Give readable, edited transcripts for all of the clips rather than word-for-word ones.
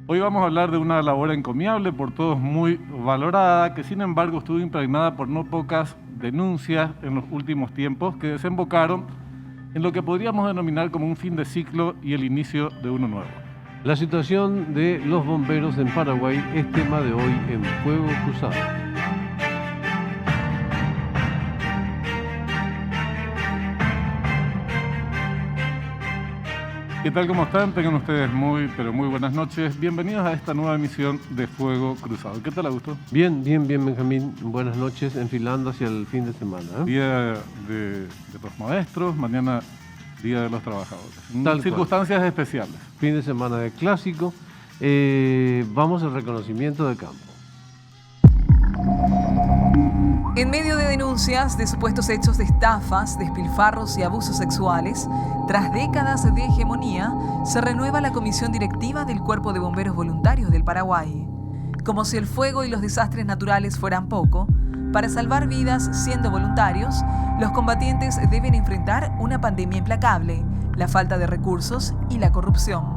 Hoy vamos a hablar de una labor encomiable, por todos muy valorada, que sin embargo estuvo impregnada por no pocas denuncias en los últimos tiempos que desembocaron en lo que podríamos denominar como un fin de ciclo y el inicio de uno nuevo. La situación de los bomberos en Paraguay es tema de hoy en Fuego Cruzado. ¿Qué tal? ¿Cómo están? Tengan ustedes muy buenas noches. Bienvenidos a esta nueva emisión de Fuego Cruzado. ¿Qué tal, Augusto? Bien, Benjamín. Buenas noches, enfilando hacia el fin de semana. Día de los maestros, mañana Día de los Trabajadores. Circunstancias especiales. Fin de semana de clásico. Vamos al reconocimiento de campo. En medio de denuncias de supuestos hechos de estafas, despilfarros y abusos sexuales, tras décadas de hegemonía, se renueva la comisión directiva del Cuerpo de Bomberos Voluntarios del Paraguay. Como si el fuego y los desastres naturales fueran poco, para salvar vidas siendo voluntarios, los combatientes deben enfrentar una pandemia implacable, la falta de recursos y la corrupción.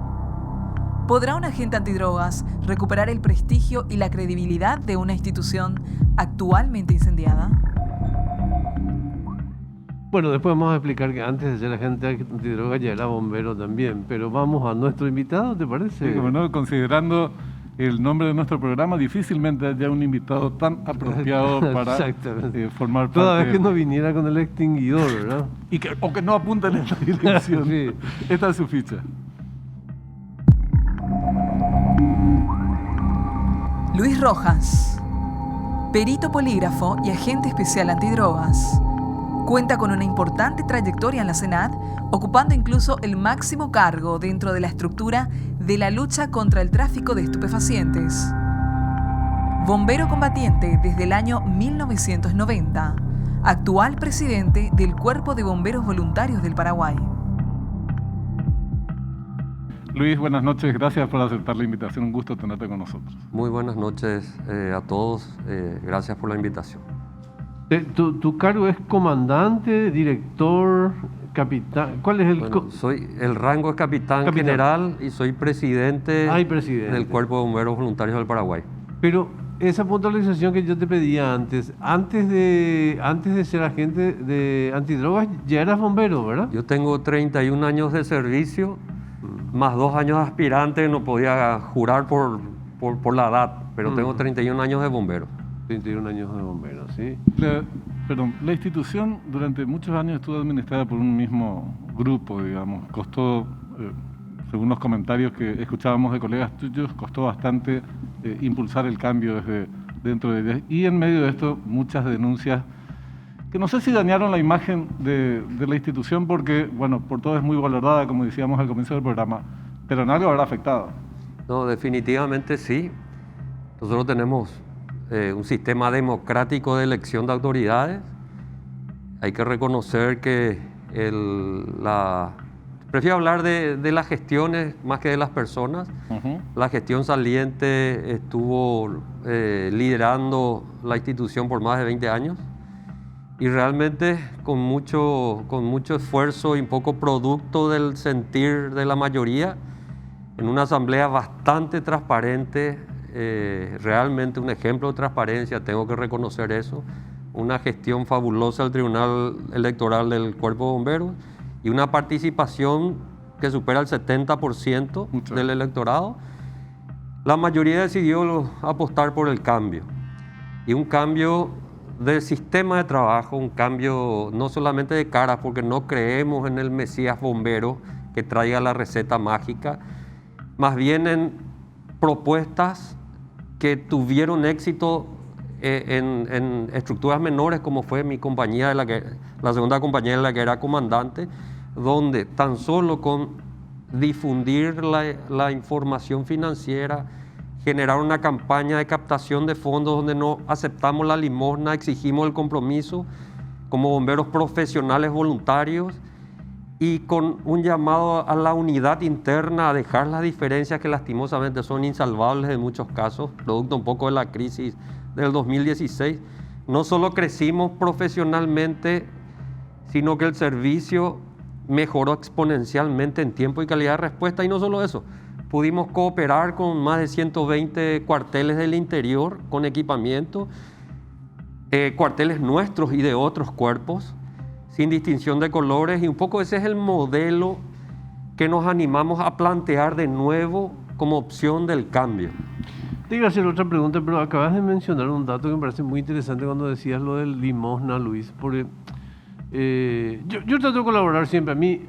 ¿Podrá un agente antidrogas recuperar el prestigio y la credibilidad de una institución actualmente incendiada? Bueno, después vamos a explicar que antes de ser agente antidrogas ya era bombero también, pero vamos a nuestro invitado, ¿te parece? Sí, como no, considerando el nombre de nuestro programa, difícilmente haya un invitado tan apropiado para formar parte. Toda vez que no viniera con el extinguidor, ¿verdad? O que no apunten en la dirección. Sí. Esta es su ficha. Luis Rojas, perito polígrafo y agente especial antidrogas. Cuenta con una importante trayectoria en la Senat, ocupando incluso el máximo cargo dentro de la estructura de la lucha contra el tráfico de estupefacientes. Bombero combatiente desde el año 1990, actual presidente del Cuerpo de Bomberos Voluntarios del Paraguay. Luis, buenas noches, gracias por aceptar la invitación, un gusto tenerte con nosotros. Muy buenas noches a todos, gracias por la invitación. ¿Tu cargo es comandante, director, capitán? ¿Cuál es el...? El rango es capitán general y soy presidente del Cuerpo de Bomberos Voluntarios del Paraguay. Pero esa puntualización que yo te pedía antes de ser agente de antidrogas, ya eras bombero, ¿verdad? Yo tengo 31 años de servicio, más 2 años de aspirante, no podía jurar por la edad, pero tengo 31 años de bombero. 31 años de bombero, ¿sí? La institución durante muchos años estuvo administrada por un mismo grupo, digamos. Costó, según los comentarios que escuchábamos de colegas tuyos, costó bastante impulsar el cambio desde dentro de ella. Y en medio de esto, muchas denuncias que no sé si dañaron la imagen de la institución porque, bueno, por todo es muy valorada, como decíamos al comienzo del programa, pero en algo habrá afectado. No, definitivamente sí. Nosotros tenemos un sistema democrático de elección de autoridades. Hay que reconocer que prefiero hablar de las gestiones más que de las personas. La gestión saliente estuvo liderando la institución por más de 20 años. Y realmente con mucho esfuerzo y un poco producto del sentir de la mayoría, en una asamblea bastante transparente, realmente un ejemplo de transparencia, tengo que reconocer eso, una gestión fabulosa del Tribunal Electoral del Cuerpo de Bomberos y una participación que supera el 70% del electorado. La mayoría decidió apostar por el cambio, y un cambio del sistema de trabajo, un cambio no solamente de caras, porque no creemos en el Mesías bombero que traiga la receta mágica, más bien en propuestas que tuvieron éxito en estructuras menores, como fue mi compañía, la segunda compañía en la que era comandante, donde tan solo con difundir la información financiera, generar una campaña de captación de fondos donde no aceptamos la limosna, exigimos el compromiso como bomberos profesionales voluntarios y con un llamado a la unidad interna, a dejar las diferencias que lastimosamente son insalvables en muchos casos, producto un poco de la crisis del 2016. No solo crecimos profesionalmente, sino que el servicio mejoró exponencialmente en tiempo y calidad de respuesta, y no solo eso, pudimos cooperar con más de 120 cuarteles del interior con equipamiento, cuarteles nuestros y de otros cuerpos, sin distinción de colores, y un poco ese es el modelo que nos animamos a plantear de nuevo como opción del cambio. Te iba a hacer otra pregunta, pero acabas de mencionar un dato que me parece muy interesante cuando decías lo del limosna, Luis, porque yo trato de colaborar siempre. A mí,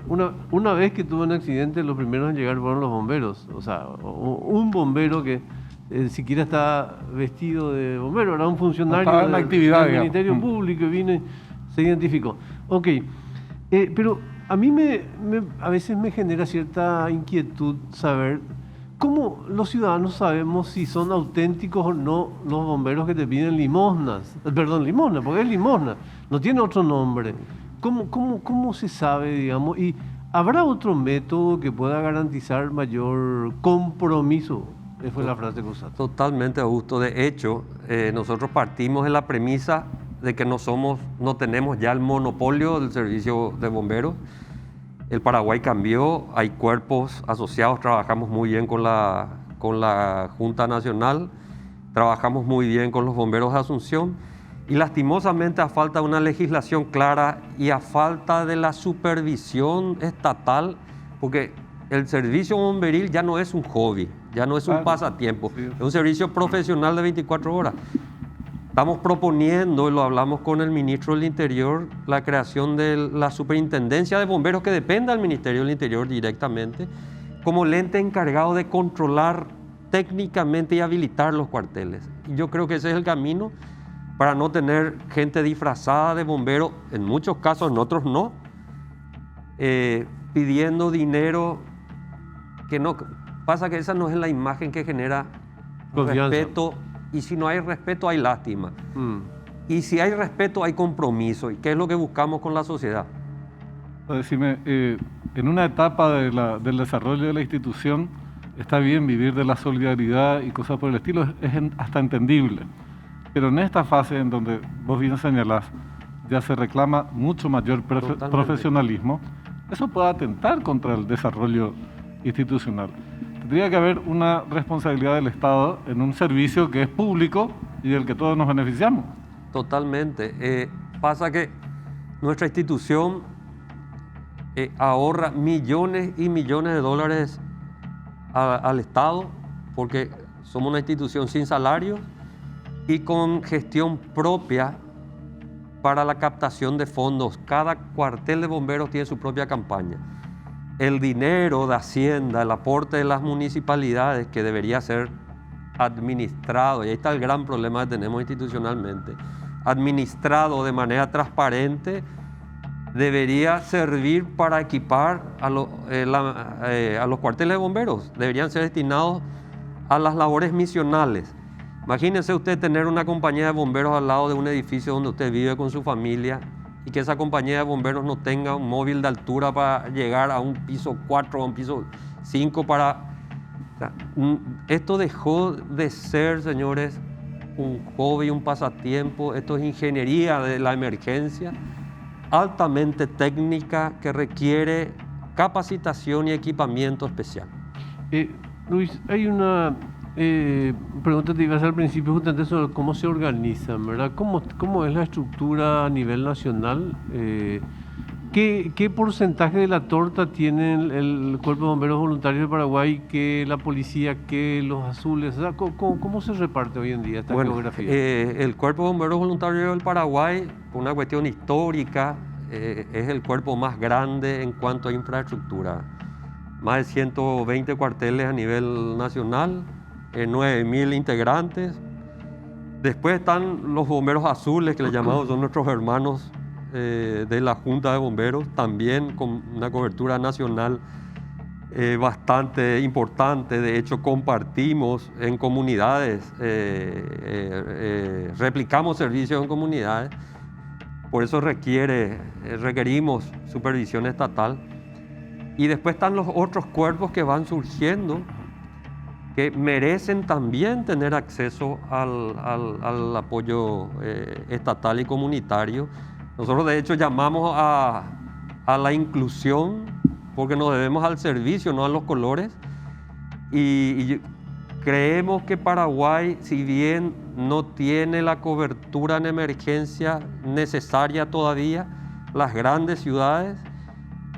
una vez que tuve un accidente, los primeros en llegar fueron los bomberos. O sea, un bombero que siquiera estaba vestido de bombero, era un funcionario en la actividad, del Ministerio Público y vino y se identificó. Ok, pero a mí a veces me genera cierta inquietud saber cómo los ciudadanos sabemos si son auténticos o no los bomberos que te piden limosnas. Perdón, limosna, porque es limosna, no tiene otro nombre. ¿Cómo se sabe, digamos? ¿Y habrá otro método que pueda garantizar mayor compromiso? Esa fue la frase que usaste. Totalmente, Augusto. De hecho, nosotros partimos de la premisa de que no tenemos ya el monopolio del servicio de bomberos. El Paraguay cambió, hay cuerpos asociados, trabajamos muy bien con la Junta Nacional, trabajamos muy bien con los bomberos de Asunción y lastimosamente a falta de una legislación clara y a falta de la supervisión estatal, porque el servicio bomberil ya no es un hobby, ya no es un pasatiempo, es un servicio profesional de 24 horas. Estamos proponiendo, y lo hablamos con el ministro del Interior, la creación de la superintendencia de bomberos que dependa del Ministerio del Interior directamente, como ente encargado de controlar técnicamente y habilitar los cuarteles. Y yo creo que ese es el camino para no tener gente disfrazada de bombero, en muchos casos, en otros no, pidiendo dinero que no... Pasa que esa no es la imagen que genera confianza. Respeto. Y si no hay respeto, hay lástima. Y si hay respeto, hay compromiso. ¿Y qué es lo que buscamos con la sociedad? Decime, en una etapa del desarrollo de la institución, está bien vivir de la solidaridad y cosas por el estilo, es hasta entendible. Pero en esta fase en donde vos bien señalás, ya se reclama mucho mayor profesionalismo, eso puede atentar contra el desarrollo institucional. Tendría que haber una responsabilidad del Estado en un servicio que es público y del que todos nos beneficiamos. Totalmente. Pasa que nuestra institución ahorra millones y millones de dólares al Estado porque somos una institución sin salario y con gestión propia para la captación de fondos. Cada cuartel de bomberos tiene su propia campaña. El dinero de Hacienda, el aporte de las municipalidades que debería ser administrado, y ahí está el gran problema que tenemos institucionalmente, administrado de manera transparente, debería servir para equipar a los cuarteles de bomberos, deberían ser destinados a las labores misionales. Imagínense usted tener una compañía de bomberos al lado de un edificio donde usted vive con su familia y que esa compañía de bomberos no tenga un móvil de altura para llegar a un piso 4 o un piso 5 esto dejó de ser, señores, un hobby, un pasatiempo. Esto es ingeniería de la emergencia, altamente técnica, que requiere capacitación y equipamiento especial. Luis, hay una pregunta que te iba a hacer al principio justamente sobre cómo se organizan, ¿verdad? ¿Cómo es la estructura a nivel nacional? ¿Qué porcentaje de la torta tiene el Cuerpo de Bomberos Voluntarios de Paraguay, que la policía, que los azules? O sea, ¿cómo se reparte hoy en día esta geografía? El Cuerpo de Bomberos Voluntarios del Paraguay, por una cuestión histórica, es el cuerpo más grande en cuanto a infraestructura. Más de 120 cuarteles a nivel nacional, 9.000 integrantes. Después están los bomberos azules, que les llamamos, son nuestros hermanos de la Junta de Bomberos, también con una cobertura nacional bastante importante. De hecho, compartimos en comunidades, replicamos servicios en comunidades. Por eso requerimos supervisión estatal. Y después están los otros cuerpos que van surgiendo, que merecen también tener acceso al apoyo estatal y comunitario. Nosotros de hecho llamamos a la inclusión, porque nos debemos al servicio, no a los colores. Y creemos que Paraguay, si bien no tiene la cobertura en emergencia necesaria todavía, las grandes ciudades,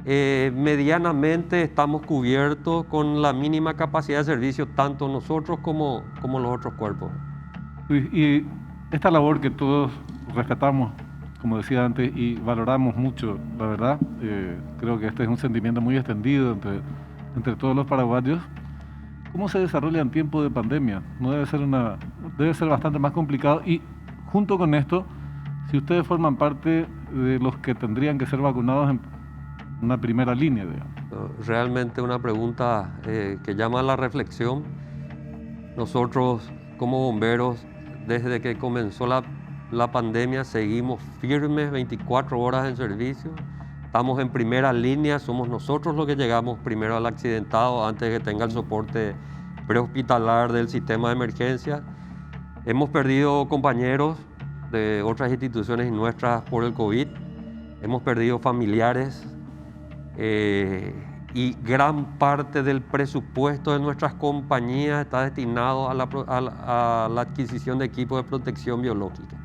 medianamente estamos cubiertos con la mínima capacidad de servicio, tanto nosotros como los otros cuerpos. Y esta labor que todos respetamos, como decía antes, y valoramos mucho, la verdad, creo que este es un sentimiento muy extendido entre todos los paraguayos. ¿Cómo se desarrolla en tiempo de pandemia? No debe ser bastante más complicado. Y junto con esto, si ustedes forman parte de los que tendrían que ser vacunados en una primera línea, digamos. Realmente una pregunta que llama a la reflexión. Nosotros como bomberos, desde que comenzó la pandemia, seguimos firmes 24 horas en servicio. Estamos en primera línea, somos nosotros los que llegamos primero al accidentado antes de que tenga el soporte prehospitalar del sistema de emergencia. Hemos perdido compañeros de otras instituciones y nuestras por el COVID. Hemos perdido familiares. Y gran parte del presupuesto de nuestras compañías está destinado a la adquisición de equipos de protección biológica.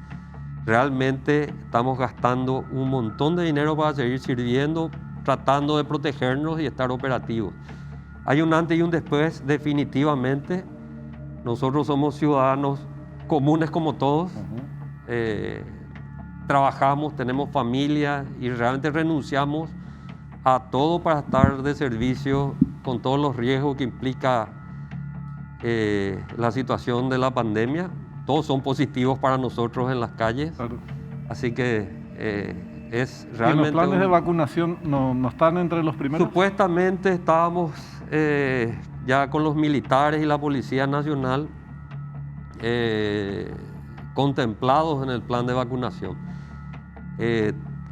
Realmente estamos gastando un montón de dinero para seguir sirviendo, tratando de protegernos y estar operativos. Hay un antes y un después, definitivamente. Nosotros somos ciudadanos comunes como todos. Trabajamos, tenemos familia y realmente renunciamos a todo para estar de servicio con todos los riesgos que implica la situación de la pandemia. Todos son positivos para nosotros en las calles. Claro. Así que es realmente... ¿Y los planes de vacunación no están entre los primeros? Supuestamente estábamos ya con los militares y la Policía Nacional contemplados en el plan de vacunación.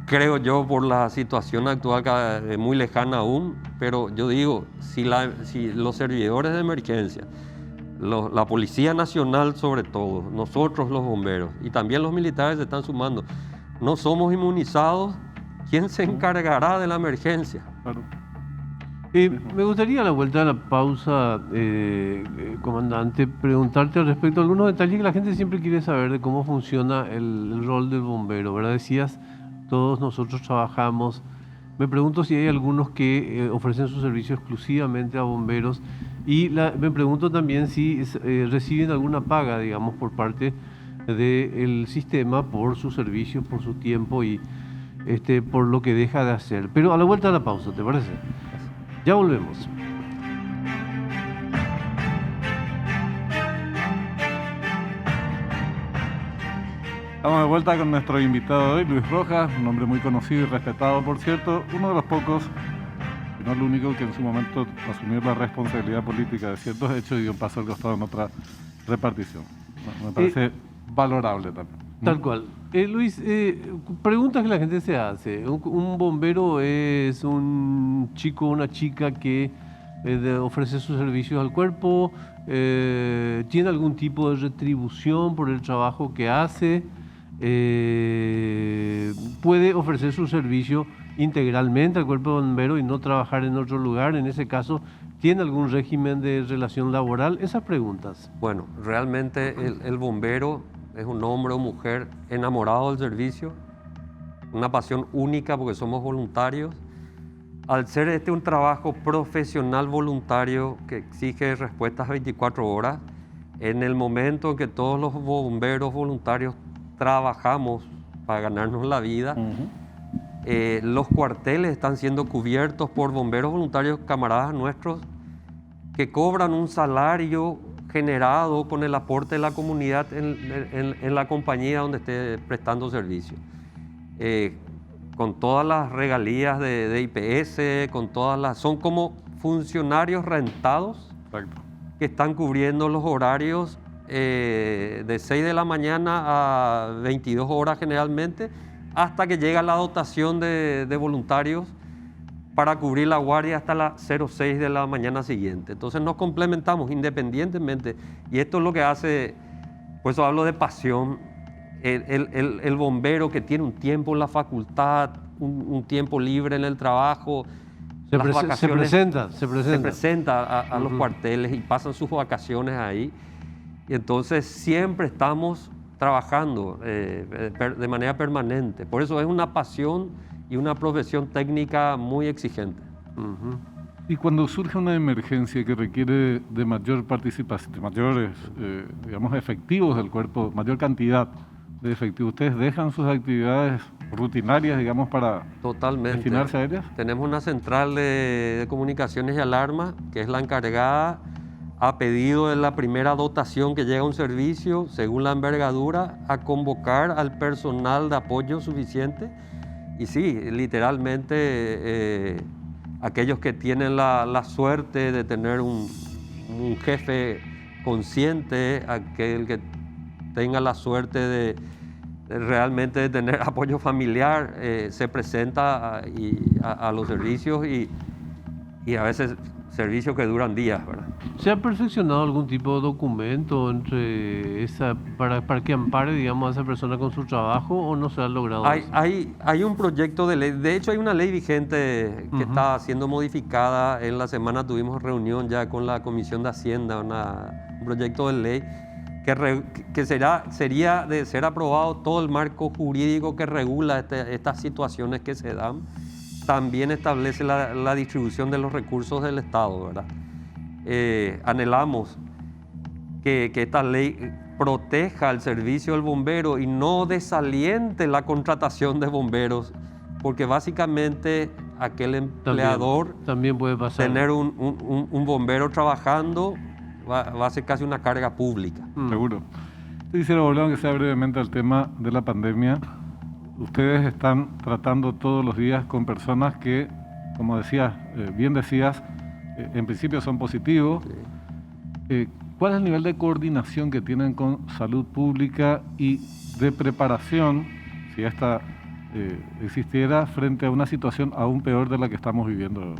Creo yo, por la situación actual, muy lejana aún, pero yo digo, si los servidores de emergencia, la Policía Nacional sobre todo, nosotros los bomberos y también los militares se están sumando, no somos inmunizados, ¿quién se encargará de la emergencia? Claro. Me gustaría, a la vuelta de la pausa, comandante, preguntarte al respecto a algunos detalles que la gente siempre quiere saber de cómo funciona el rol del bombero, ¿verdad? Decías, todos nosotros trabajamos. Me pregunto si hay algunos que ofrecen su servicio exclusivamente a bomberos y me pregunto también si reciben alguna paga, digamos, por parte del sistema por su servicio, por su tiempo y por lo que deja de hacer. Pero a la vuelta de la pausa, ¿te parece? Ya volvemos. Estamos de vuelta con nuestro invitado de hoy, Luis Rojas, un hombre muy conocido y respetado, por cierto, uno de los pocos, y no el único, que en su momento asumió la responsabilidad política de ciertos hechos y dio un paso al costado en otra repartición. Me parece valorable también. Tal cual. Luis, preguntas que la gente se hace. ¿Un bombero es un chico o una chica que ofrece sus servicios al cuerpo? ¿Tiene algún tipo de retribución por el trabajo que hace? ¿Puede ofrecer su servicio integralmente al cuerpo de bombero y no trabajar en otro lugar? En ese caso, ¿tiene algún régimen de relación laboral? Esas preguntas. Bueno, realmente el bombero es un hombre o mujer enamorado del servicio, una pasión única porque somos voluntarios. Al ser un trabajo profesional voluntario que exige respuestas 24 horas, en el momento en que todos los bomberos voluntarios trabajamos para ganarnos la vida, los cuarteles están siendo cubiertos por bomberos voluntarios, camaradas nuestros, que cobran un salario generado con el aporte de la comunidad en la compañía donde esté prestando servicio. Con todas las regalías de IPS, son como funcionarios rentados. Exacto. Que están cubriendo los horarios de 6 de la mañana a 22 horas generalmente, hasta que llega la dotación de voluntarios para cubrir la guardia hasta las 06 de la mañana siguiente. Entonces nos complementamos independientemente, y esto es lo que hace, por eso hablo de pasión. El bombero que tiene un tiempo en la facultad, un tiempo libre en el trabajo, Se las vacaciones. Se presenta A los cuarteles y pasan sus vacaciones ahí. Y entonces siempre estamos trabajando de manera permanente. Por eso es una pasión y una profesión técnica muy exigente. Y cuando surge una emergencia que requiere de mayor participación, de mayores, digamos, efectivos del cuerpo, mayor cantidad de efectivos, ¿ustedes dejan sus actividades rutinarias, digamos, para destinarse a ellas? Tenemos una central de comunicaciones y alarma, que es la encargada, a pedido de la primera dotación que llega a un servicio, según la envergadura, a convocar al personal de apoyo suficiente. Y sí, literalmente, aquellos que tienen la suerte de tener un jefe consciente, aquel que tenga la suerte de realmente de tener apoyo familiar, se presenta a los servicios y a veces servicios que duran días, ¿verdad? ¿Se ha perfeccionado algún tipo de documento para que ampare, digamos, a esa persona con su trabajo, o no se ha logrado eso? Hay un proyecto de ley, de hecho hay una ley vigente que está siendo modificada. En la semana tuvimos reunión ya con la Comisión de Hacienda, un proyecto de ley que sería de ser aprobado todo el marco jurídico que regula estas situaciones que se dan. También establece la distribución de los recursos del Estado, ¿verdad? Anhelamos que esta ley proteja el servicio del bombero y no desaliente la contratación de bomberos, porque básicamente aquel empleador también puede pasar. Tener un bombero trabajando va a ser casi una carga pública. Seguro. Yo quisiera volver, aunque sea brevemente, al tema de la pandemia. Ustedes están tratando todos los días con personas que, como decías, bien decías, en principio son positivos. Sí. ¿Cuál es el nivel de coordinación que tienen con salud pública y de preparación, si esta existiera, frente a una situación aún peor de la que estamos viviendo?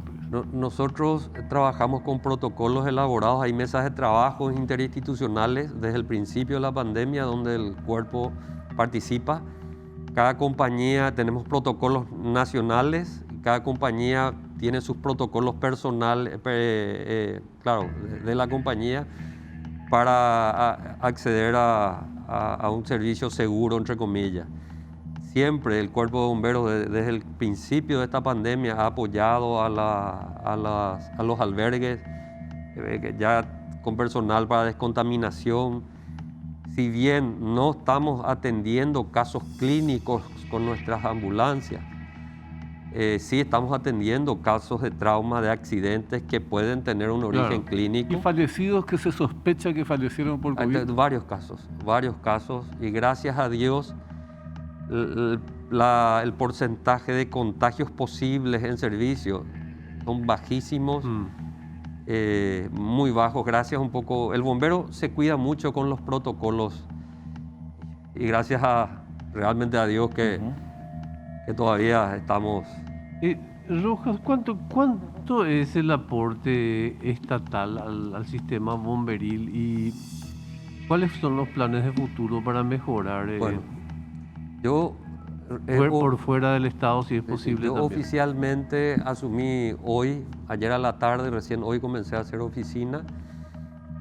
Nosotros trabajamos con protocolos elaborados, hay mesas de trabajo interinstitucionales desde el principio de la pandemia donde el cuerpo participa. Cada compañía, tenemos protocolos nacionales, cada compañía tiene sus protocolos personales, claro, de la compañía, para acceder a un servicio seguro, entre comillas. Siempre el Cuerpo de Bomberos, desde el principio de esta pandemia, ha apoyado a los albergues, ya con personal para descontaminación. Si bien no estamos atendiendo casos clínicos con nuestras ambulancias, sí estamos atendiendo casos de trauma, de accidentes que pueden tener un origen clínico. ¿Y fallecidos que se sospecha que fallecieron por COVID? Varios casos. Y gracias a Dios, el porcentaje de contagios posibles en servicio son bajísimos. Muy bajos, gracias un poco. El bombero se cuida mucho con los protocolos y gracias realmente a Dios que todavía estamos... Rojas, ¿cuánto es el aporte estatal al sistema bomberil y cuáles son los planes de futuro para mejorar? Bueno, yo... por fuera del Estado, si es posible. Yo también. Oficialmente asumí hoy, ayer a la tarde, recién hoy comencé a hacer oficina.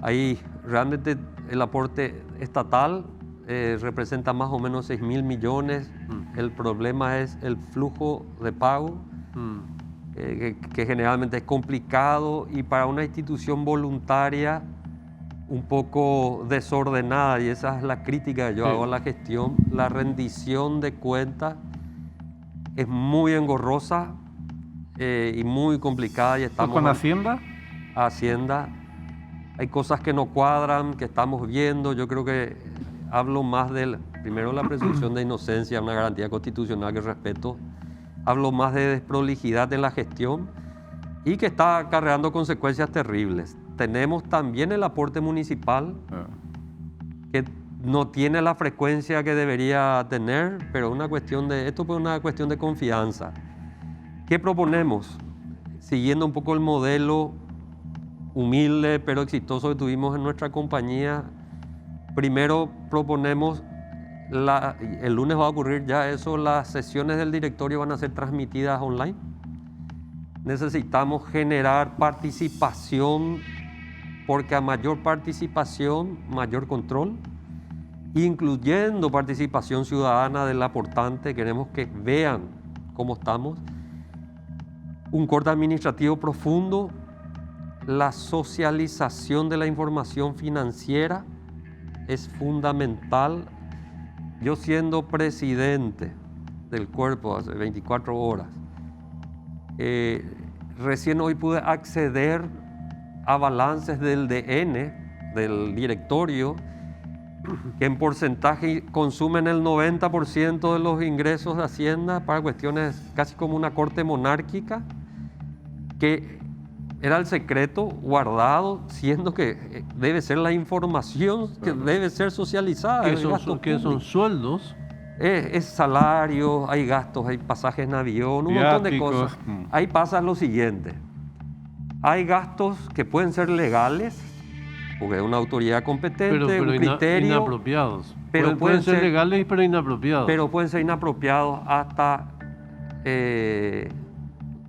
Ahí realmente el aporte estatal representa más o menos 6.000 millones. El problema es el flujo de pago, que generalmente es complicado y para una institución voluntaria un poco desordenada, y esa es la crítica que yo hago a la gestión. La rendición de cuentas es muy engorrosa y muy complicada. Y estamos ¿Con Hacienda? Hacienda. Hay cosas que no cuadran, que estamos viendo. Yo creo que hablo más primero la presunción de inocencia, una garantía constitucional que respeto. Hablo más de desprolijidad en la gestión y que está acarreando consecuencias terribles. Tenemos también el aporte municipal, que no tiene la frecuencia que debería tener, pero esto es una cuestión de confianza. ¿Qué proponemos? Siguiendo un poco el modelo humilde pero exitoso que tuvimos en nuestra compañía, primero proponemos, el lunes va a ocurrir ya eso, las sesiones del directorio van a ser transmitidas online. necesitamos generar participación, porque a mayor participación, mayor control, incluyendo participación ciudadana del aportante. Queremos que vean cómo estamos. Un corte administrativo profundo, la socialización de la información financiera es fundamental. Yo, siendo presidente del cuerpo hace 24 horas, recién hoy pude acceder a balances del DN, del directorio, que en porcentaje consumen el 90% de los ingresos de Hacienda para cuestiones casi como una corte monárquica, que era el secreto guardado, siendo que debe ser la información que debe ser socializada. ¿Qué son sueldos? Es salario, hay gastos, hay pasajes en avión, un montón de cosas. Ahí pasa lo siguiente. Hay gastos que pueden ser legales, porque es una autoridad competente, un criterio. Inapropiados. Pero pueden ser legales, pero inapropiados. Pero pueden ser inapropiados hasta...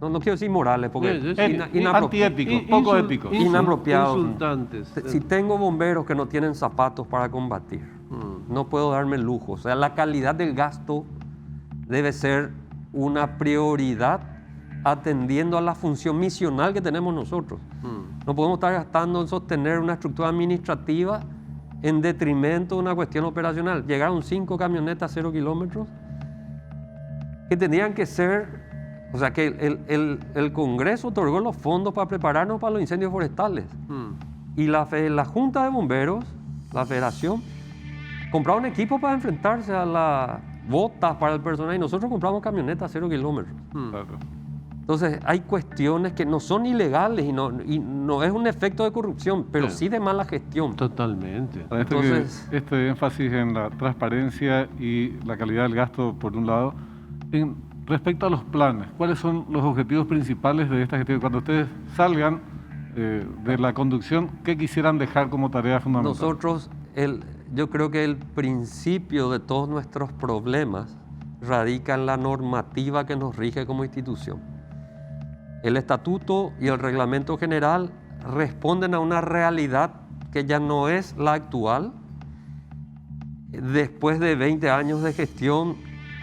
no quiero decir morales, porque antiéticos, poco éticos. Inapropiados. Insultantes. Si tengo bomberos que no tienen zapatos para combatir, no puedo darme el lujo. O sea, la calidad del gasto debe ser una prioridad atendiendo a la función misional que tenemos nosotros. No podemos estar gastando en sostener una estructura administrativa en detrimento de una cuestión operacional. Llegaron 5 camionetas 0 kilómetros que tenían que ser... O sea, que el Congreso otorgó los fondos para prepararnos para los incendios forestales. Y la Junta de Bomberos, la Federación, compraron equipos para enfrentarse a las botas para el personal, y nosotros compramos camionetas 0 kilómetros. Entonces, hay cuestiones que no son ilegales y no es un efecto de corrupción, pero sí de mala gestión. Totalmente. Entonces, este énfasis en la transparencia y la calidad del gasto, por un lado. Respecto a los planes, ¿cuáles son los objetivos principales de esta gestión? Cuando ustedes salgan de la conducción, ¿qué quisieran dejar como tarea fundamental? Nosotros, yo creo que el principio de todos nuestros problemas radica en la normativa que nos rige como institución. El estatuto y el reglamento general responden a una realidad que ya no es la actual. Después de 20 años de gestión,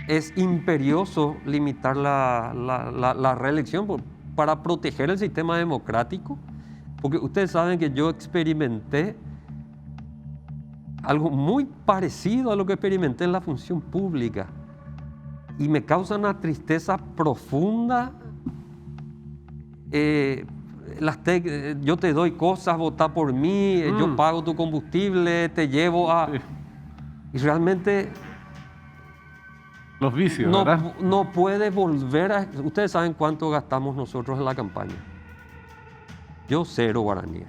es imperioso limitar la reelección para proteger el sistema democrático, porque ustedes saben que yo experimenté algo muy parecido a lo que experimenté en la función pública y me causa una tristeza profunda. Yo te doy cosas, vota por mí, yo pago tu combustible, te llevo a... Y realmente... Los vicios, ¿verdad? No puede volver a... Ustedes saben cuánto gastamos nosotros en la campaña. Yo 0 guaraníes.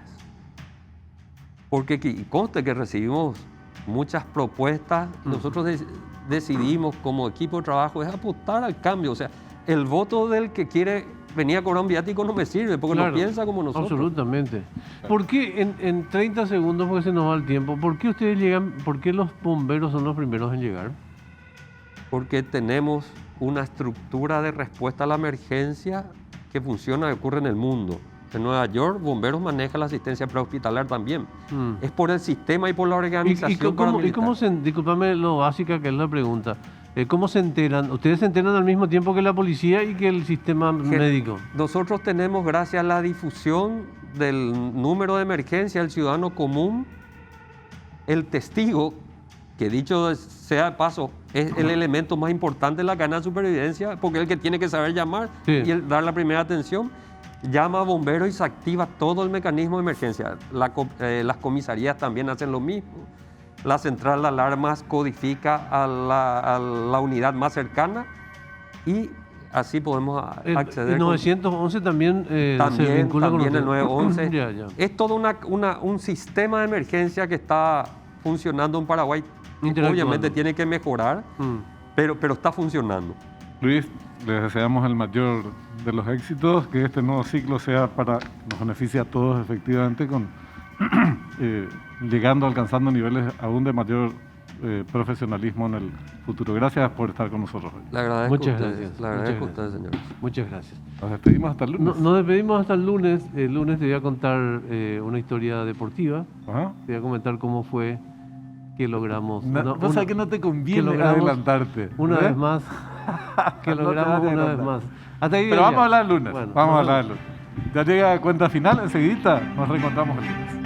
Porque conste que recibimos muchas propuestas. Nosotros decidimos como equipo de trabajo es apostar al cambio. O sea, el voto del que quiere venir a cobrar un viático no me sirve, porque no piensa como nosotros. Absolutamente. ¿Por qué en 30 segundos, porque se nos va el tiempo, por qué ustedes llegan, por qué los bomberos son los primeros en llegar? Porque tenemos una estructura de respuesta a la emergencia que funciona y ocurre en el mundo. En Nueva York, bomberos manejan la asistencia prehospitalar también. Es por el sistema y por la organización. ¿Y cómo discúlpame lo básica que es la pregunta, ¿cómo se enteran? ¿Ustedes se enteran al mismo tiempo que la policía y que el sistema médico? Nosotros tenemos, gracias a la difusión del número de emergencia del ciudadano común, el testigo, que dicho sea de paso, es el elemento más importante de la cadena de supervivencia, porque es el que tiene que saber llamar y dar la primera atención. Llama a bomberos y se activa todo el mecanismo de emergencia. Las comisarías también hacen lo mismo. La central de alarmas codifica a la unidad más cercana y así podemos acceder. ¿El 911 también se vincula con el 911. Es todo un sistema de emergencia que está funcionando en Paraguay. Obviamente tiene que mejorar, pero está funcionando. Luis, les deseamos el mayor de los éxitos, que este nuevo ciclo sea para nos beneficie a todos efectivamente, con llegando, alcanzando niveles aún de mayor profesionalismo en el futuro. Gracias por estar con nosotros hoy. Le agradezco Muchas a ustedes. gracias. Le agradezco a Muchas ustedes, señores. Muchas gracias. Nos despedimos hasta el lunes. Nos despedimos hasta el lunes. El lunes te voy a contar una historia deportiva. Ajá. Te voy a comentar cómo fue que logramos. Vos sabés que no te conviene logramos adelantarte. Una ¿eh? vez más. Que No te logramos vas a una vez adelantar. más. Hasta ahí Pero ya. vamos a hablar el lunes. Bueno, vamos a nos hablar el lunes. Ya llega a cuenta final, enseguida nos reencontramos el lunes.